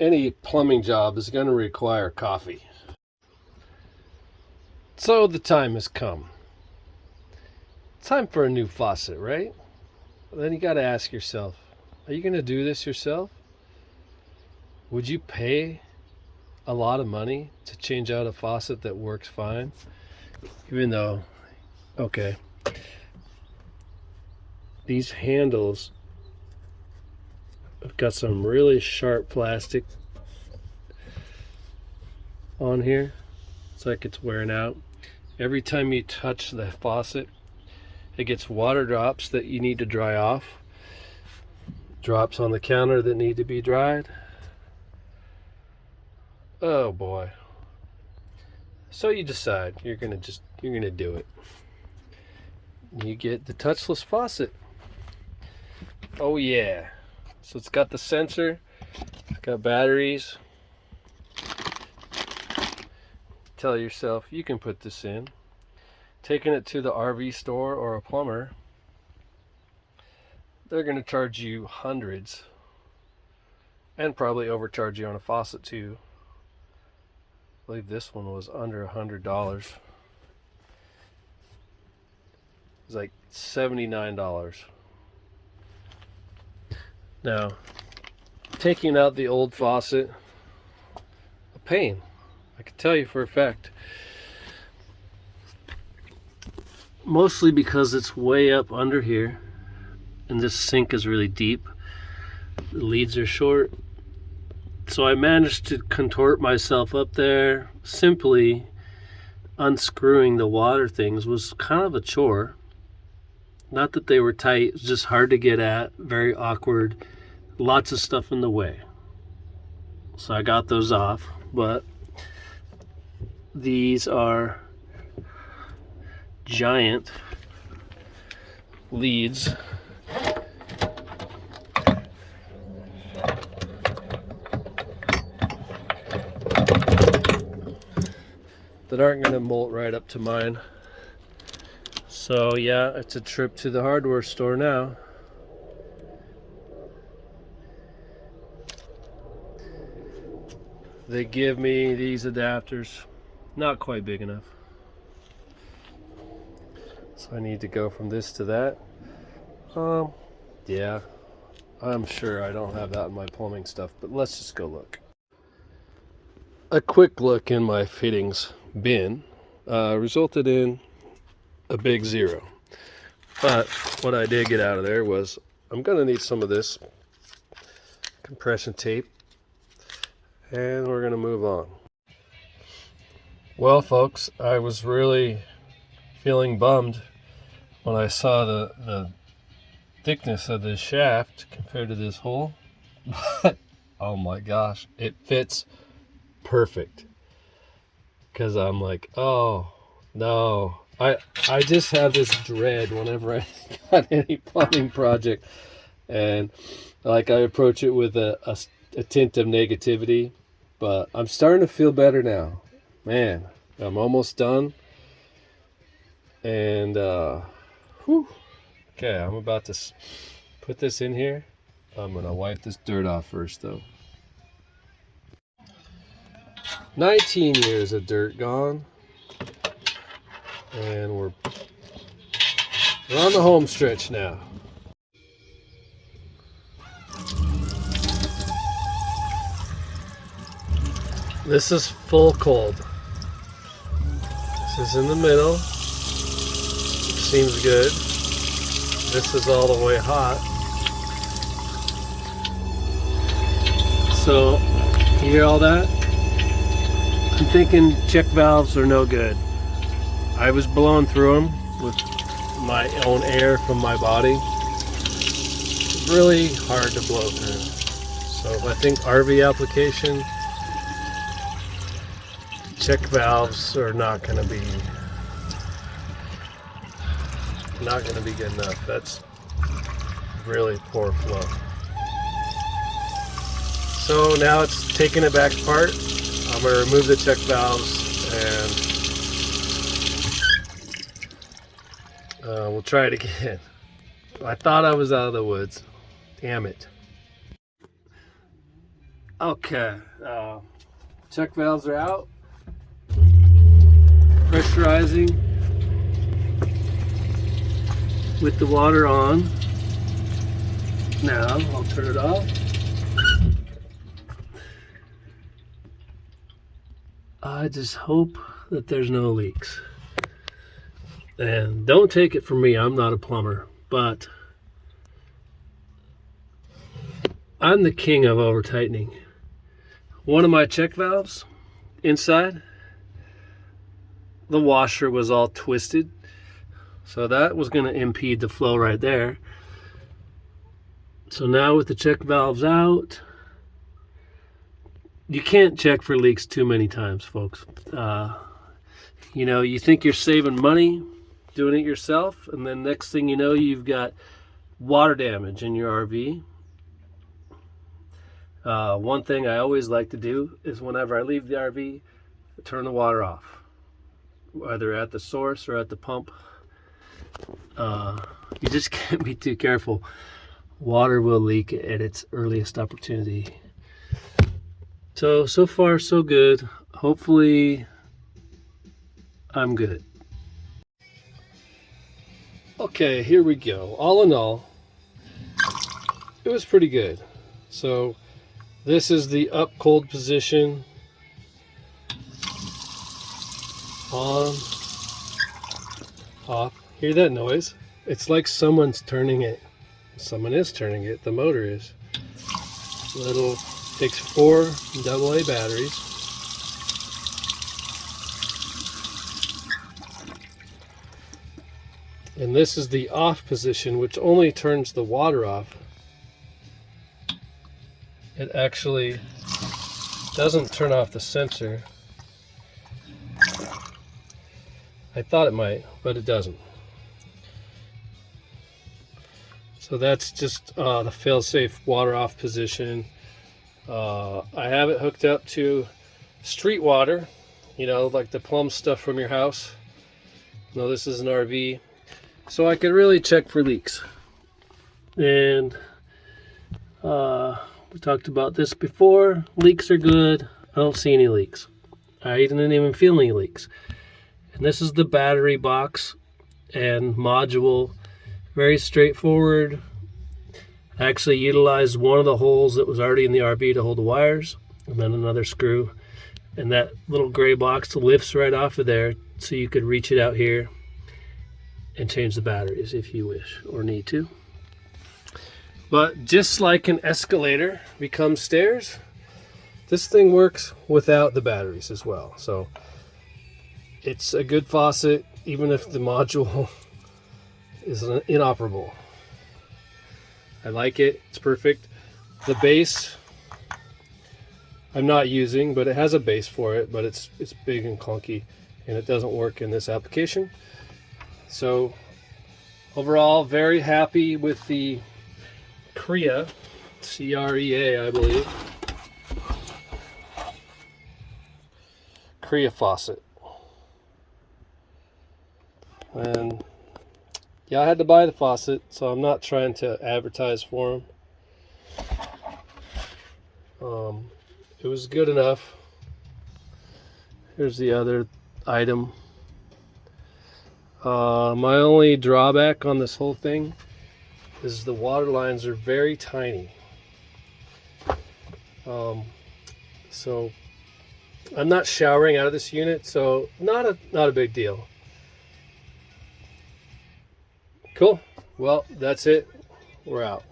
any plumbing job is going to require coffee. So the time has come. Time for a new faucet, right? Then you got to ask yourself, are you going to do this yourself? Would you pay a lot of money to change out a faucet that works fine? Even though, okay, these handles have got some really sharp plastic on here. It's like it's wearing out. Every time you touch the faucet, it gets water drops that you need to dry off. Drops on the counter that need to be dried. Oh boy. So you decide you're gonna do it. You get the touchless faucet. Oh yeah. So it's got the sensor, it's got batteries. Tell yourself you can put this in. Taking it to the RV store or a plumber, they're going to charge you hundreds and probably overcharge you on a faucet too. I believe this one was under $100. It was like $79. Now, taking out the old faucet, a pain. I can tell you for a fact. Mostly because it's way up under here and this sink is really deep. The leads are short. So I managed to contort myself up there. Simply unscrewing the water things was kind of a chore. Not that they were tight, it's just hard to get at, very awkward, lots of stuff in the way. So I got those off, but these are giant leads that aren't going to molt right up to mine. So yeah, it's a trip to the hardware store now. They give me these adapters, not quite big enough. So I need to go from this to that. Yeah, I'm sure I don't have that in my plumbing stuff, but let's just go look. A quick look in my fittings bin resulted in a big zero. But what I did get out of there was I'm gonna need some of this compression tape, and we're gonna move on. Well, folks, I was really feeling bummed when I saw the thickness of this shaft compared to this hole. But oh my gosh, it fits perfect. Because I'm like, oh no, I just have this dread whenever I got any plumbing project, and like I approach it with a tint of negativity. But I'm starting to feel better now. Man, I'm almost done. And whew. Okay, I'm about to put this in here. I'm gonna wipe this dirt off first though. 19 years of dirt gone, and we're on the home stretch now. This is full cold. This is in the middle. Seems good. This is all the way hot. So, you hear all that? I'm thinking check valves are no good. I was blowing through them with my own air from my body. It's really hard to blow through. So I think RV application, check valves are not going to be good enough. That's really poor flow. So now it's taking it back apart. I'm going to remove the check valves and we'll try it again. I thought I was out of the woods. Damn it. Okay, check valves are out, pressurizing with the water on. Now I'll turn it off. I just hope that there's no leaks. And don't take it from me, I'm not a plumber, but I'm the king of over tightening. One of my check valves inside, the washer was all twisted, so that was going to impede the flow right there. So now with the check valves out, you can't check for leaks too many times, folks. You know, you think you're saving money doing it yourself, and then next thing you know, you've got water damage in your RV. One thing I always like to do is whenever I leave the RV, turn the water off, either at the source or at the pump. You just can't be too careful. Water will leak at its earliest opportunity. So far so good. Hopefully I'm good. Okay, here we go. All in all, it was pretty good. So this is the up cold position. On, off. Hear that noise? It's like someone's turning it. Someone is turning it. The motor is. Little takes 4 AA batteries. And this is the off position, which only turns the water off. It actually doesn't turn off the sensor. I thought it might, but it doesn't. So that's just the fail-safe water off position. I have it hooked up to street water, you know, like the plumb stuff from your house. No, this is an RV. So I could really check for leaks. And we talked about this before. Leaks are good. I don't see any leaks. I didn't even feel any leaks. And this is the battery box and module. Very straightforward. I actually utilized one of the holes that was already in the RV to hold the wires, and then another screw. And that little gray box lifts right off of there, so you could reach it out here and change the batteries if you wish or need to. But just like an escalator becomes stairs, this thing works without the batteries as well. So it's a good faucet, even if the module is inoperable. I like it. It's perfect. The base I'm not using, but it has a base for it, but it's big and clunky, and it doesn't work in this application. So overall, very happy with the Crea, C-R-E-A, I believe. Crea faucet. And yeah, I had to buy the faucet, so I'm not trying to advertise for them. It was good enough. Here's the other item. My only drawback on this whole thing is the water lines are very tiny. So I'm not showering out of this unit, so not a big deal. Cool. Well, that's it. We're out.